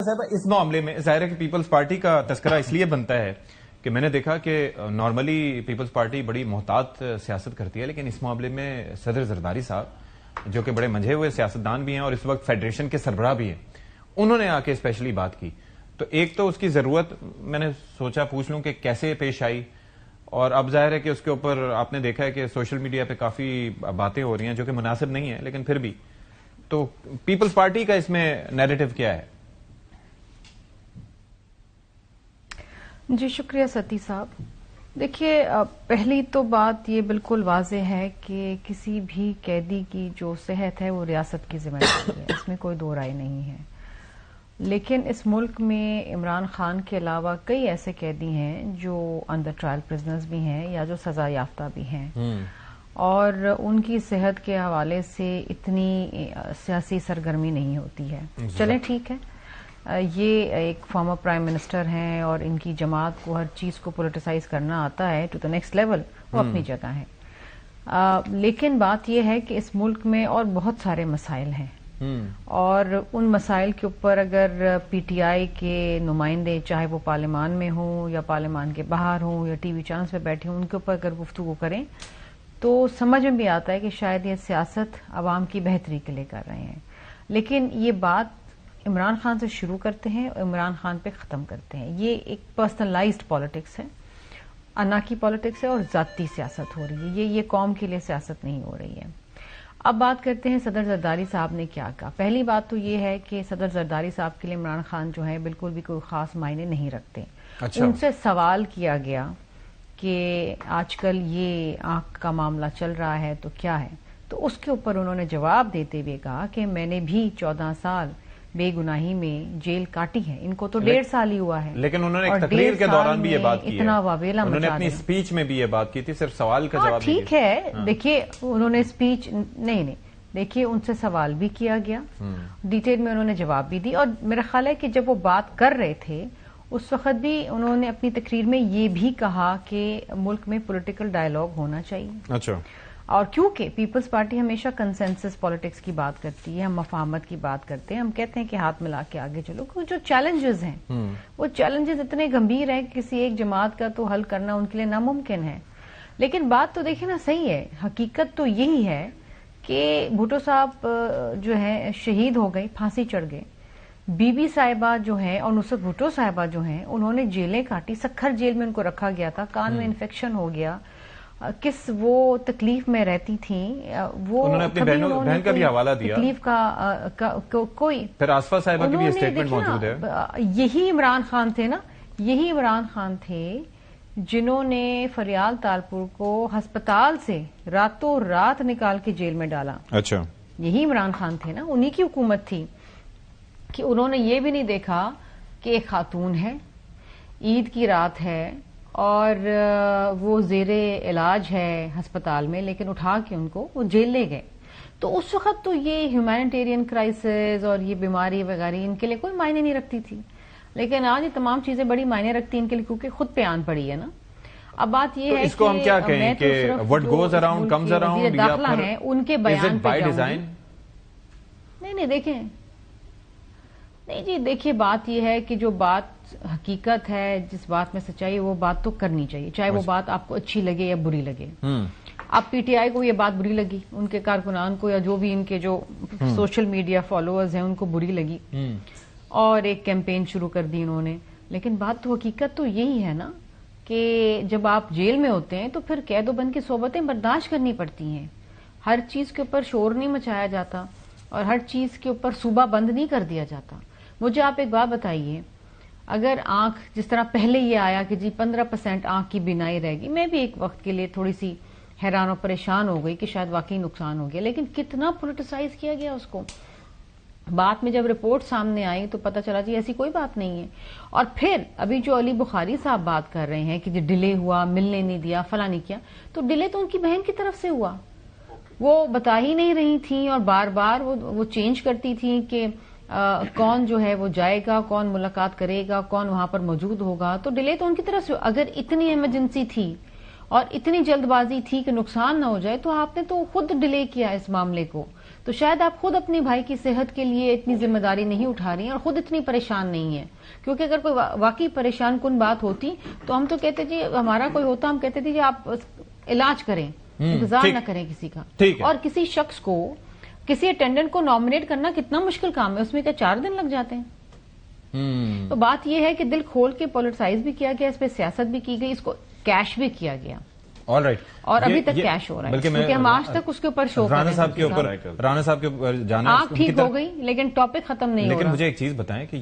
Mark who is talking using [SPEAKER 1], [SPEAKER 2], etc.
[SPEAKER 1] صاحب اس معاملے میں ظاہر ہے کہ پیپلز پارٹی کا تذکرہ اس لیے بنتا ہے کہ میں نے دیکھا کہ نارملی پیپلز پارٹی بڑی محتاط سیاست کرتی ہے، لیکن اس معاملے میں صدر زرداری صاحب جو کہ بڑے منجھے ہوئے سیاستدان بھی ہیں اور اس وقت فیڈریشن کے سربراہ بھی ہیں، انہوں نے آ کے اسپیشلی بات کی. تو ایک تو اس کی ضرورت میں نے سوچا پوچھ لوں کہ کیسے پیش آئی، اور اب ظاہر ہے کہ اس کے اوپر آپ نے دیکھا ہے کہ سوشل میڈیا پہ کافی باتیں ہو رہی ہیں جو کہ مناسب نہیں ہیں، لیکن پھر بھی تو پیپلز پارٹی کا اس میں نیریٹو کیا ہے؟
[SPEAKER 2] جی شکریہ ستی صاحب. دیکھیے پہلی تو بات یہ بالکل واضح ہے کہ کسی بھی قیدی کی جو صحت ہے وہ ریاست کی ذمہ داری ہے، اس میں کوئی دو رائے نہیں ہے. لیکن اس ملک میں عمران خان کے علاوہ کئی ایسے قیدی ہیں جو انڈر ٹرائل پرزنرز بھی ہیں یا جو سزا یافتہ بھی ہیں، اور ان کی صحت کے حوالے سے اتنی سیاسی سرگرمی نہیں ہوتی ہے. چلیں ٹھیک ہے، یہ ایک فارمر پرائم منسٹر ہیں اور ان کی جماعت کو ہر چیز کو پولیٹیسائز کرنا آتا ہے ٹو دا نیکسٹ لیول، وہ اپنی جگہ ہے. لیکن بات یہ ہے کہ اس ملک میں اور بہت سارے مسائل ہیں، اور ان مسائل کے اوپر اگر پی ٹی آئی کے نمائندے چاہے وہ پارلیمان میں ہوں یا پارلیمان کے باہر ہوں یا ٹی وی چینلز پہ بیٹھے ہوں، ان کے اوپر اگر گفتگو کریں تو سمجھ میں بھی آتا ہے کہ شاید یہ سیاست عوام کی بہتری کے لیے کر رہے ہیں. لیکن یہ بات عمران خان سے شروع کرتے ہیں اور عمران خان پہ ختم کرتے ہیں. یہ ایک پرسنلائزڈ پالیٹکس ہے، انا کی پالیٹکس ہے اور ذاتی سیاست ہو رہی ہے. یہ قوم کے لیے سیاست نہیں ہو رہی ہے. اب بات کرتے ہیں صدر زرداری صاحب نے کیا کہا. پہلی بات تو یہ ہے کہ صدر زرداری صاحب کے لیے عمران خان جو ہے بالکل بھی کوئی خاص معنی نہیں رکھتے. ان سے سوال کیا گیا کہ آج کل یہ آنکھ کا معاملہ چل رہا ہے تو کیا ہے، تو اس کے اوپر انہوں نے جواب دیتے ہوئے کہا کہ میں نے بھی 14 سال بے گناہی میں جیل کاٹی ہے. ان کو تو 1.5 سال ہی ہوا ہے،
[SPEAKER 1] لیکن انہوں نے ایک تقریر کے دوران بھی یہ بات کی ہے،
[SPEAKER 2] اتنا واویلا
[SPEAKER 1] انہوں نے اپنی اسپیچ میں بھی یہ بات کی تھی، صرف سوال کا جواب
[SPEAKER 2] ٹھیک ہے. دیکھیے انہوں نے اسپیچ نہیں دیکھیے ان سے سوال بھی کیا گیا، ڈیٹیل میں انہوں نے جواب بھی دی، اور میرا خیال ہے کہ جب وہ بات کر رہے تھے اس وقت بھی انہوں نے اپنی تقریر میں یہ بھی کہا کہ ملک میں پولیٹیکل ڈائیلاگ ہونا چاہیے.
[SPEAKER 1] اچھا. اور
[SPEAKER 2] کیونکہ پیپلز پارٹی ہمیشہ کنسنسس پالیٹکس کی بات کرتی ہے، ہم مفاہمت کی بات کرتے ہیں، ہم کہتے ہیں کہ ہاتھ ملا کے آگے چلو. جو چیلنجز ہیں وہ چیلنجز اتنے گمبھیر ہیں کہ کسی ایک جماعت کا تو حل کرنا ان کے لیے ناممکن ہے. لیکن بات تو دیکھیں نا صحیح ہے، حقیقت تو یہی ہے کہ بھٹو صاحب جو ہیں شہید ہو گئے، پھانسی چڑھ گئے. بی بی صاحبہ جو ہیں اور نصرت بھٹو صاحبہ جو ہیں انہوں نے جیلیں کاٹی. سکھر جیل میں ان کو رکھا گیا تھا، کان میں انفیکشن ہو گیا، کس وہ تکلیف میں رہتی تھیں. وہ
[SPEAKER 1] انہوں نے اپنی بہن کا بھی حوالہ دیا،
[SPEAKER 2] تکلیف کا کوئی.
[SPEAKER 1] پھر آصفہ صاحبہ کی بھی اسٹیٹمنٹ موجود ہے.
[SPEAKER 2] یہی عمران خان تھے نا، یہی عمران خان تھے جنہوں نے فریال تالپور کو ہسپتال سے راتوں رات نکال کے جیل میں ڈالا.
[SPEAKER 1] اچھا.
[SPEAKER 2] یہی عمران خان تھے نا، انہی کی حکومت تھی کہ انہوں نے یہ بھی نہیں دیکھا کہ ایک خاتون ہے، عید کی رات ہے اور وہ زیر علاج ہے ہسپتال میں، لیکن اٹھا کے ان کو وہ جیل لے گئے. تو اس وقت تو یہ ہیومینیٹیرین کرائسس اور یہ بیماری وغیرہ ان کے لیے کوئی معنی نہیں رکھتی تھی. لیکن آج یہ تمام چیزیں بڑی معنی رکھتی ہیں ان کے لیے، کیونکہ خود پہ آن پڑی ہے نا. اب بات یہ ہے
[SPEAKER 1] اس کو ہم کیا کہیں کہ what goes around comes around، یا پھر
[SPEAKER 2] ہیں ان کے بیان
[SPEAKER 1] by design؟
[SPEAKER 2] نہیں دیکھیں، نہیں جی دیکھیے بات یہ ہے کہ جو بات حقیقت ہے، جس بات میں سچائی وہ بات تو کرنی چاہیے، چاہے وہ بات آپ کو اچھی لگے یا بری لگے. اب پی ٹی آئی کو یہ بات بری لگی، ان کے کارکنان کو یا جو بھی ان کے جو سوشل میڈیا فالوورز ہیں ان کو بری لگی اور ایک کیمپین شروع کر دی انہوں نے. لیکن بات تو حقیقت تو یہی ہے نا کہ جب آپ جیل میں ہوتے ہیں تو پھر قید و بند کی صحبتیں برداشت کرنی پڑتی ہیں. ہر چیز کے اوپر شور نہیں مچایا جاتا اور ہر چیز کے اوپر صوبہ بند نہیں کر دیا جاتا. مجھے آپ ایک بات بتائیے، اگر آنکھ جس طرح پہلے یہ آیا کہ جی 15% آنکھ کی بینائی رہے گی، میں بھی ایک وقت کے لیے تھوڑی سی حیران و پریشان ہو گئی کہ شاید واقعی نقصان ہو گیا، لیکن کتنا پولیٹیسائز کیا گیا اس کو. بعد میں جب رپورٹ سامنے آئی تو پتہ چلا جی ایسی کوئی بات نہیں ہے. اور پھر ابھی جو علی بخاری صاحب بات کر رہے ہیں کہ جو ڈیلے ہوا، ملنے نہیں دیا، فلاں نہیں کیا، تو ڈیلے تو ان کی بہن کی طرف سے ہوا. وہ بتا ہی نہیں رہی تھیں اور بار بار وہ چینج کرتی تھیں کہ کون جو ہے وہ جائے گا، کون ملاقات کرے گا، کون وہاں پر موجود ہوگا. تو ڈیلے تو ان کی طرف سے. اگر اتنی ایمرجنسی تھی اور اتنی جلد بازی تھی کہ نقصان نہ ہو جائے، تو آپ نے تو خود ڈیلے کیا اس معاملے کو. تو شاید آپ خود اپنے بھائی کی صحت کے لیے اتنی ذمہ داری نہیں اٹھا رہی ہیں اور خود اتنی پریشان نہیں ہیں. کیونکہ اگر کوئی واقعی پریشان کن بات ہوتی تو ہم تو کہتے جی ہمارا کوئی ہوتا، ہم کہتے تھے جی آپ علاج کریں، انتظار نہ کریں کسی کا. اور کسی شخص کو، کسی اٹینڈنٹ کو نامنیٹ کرنا کتنا مشکل کام ہے، اس میں کیا 4 دن لگ جاتے ہیں. تو بات یہ ہے کہ دل کھول کے پولیٹیسائز بھی کیا گیا، اس پہ سیاست بھی کی گئی، اس کو کیش بھی کیا گیا. اور ابھی تک کیش ہو رہا ہے، کیونکہ ہم آج تک اس کے اوپر شو کر رہے ہیں.
[SPEAKER 1] رانا صاحب کے اوپر جانا
[SPEAKER 2] آپ ٹھیک ہو گئی لیکن ٹاپک ختم نہیں ہو رہا.
[SPEAKER 1] لیکن مجھے ایک چیز بتائیں کہ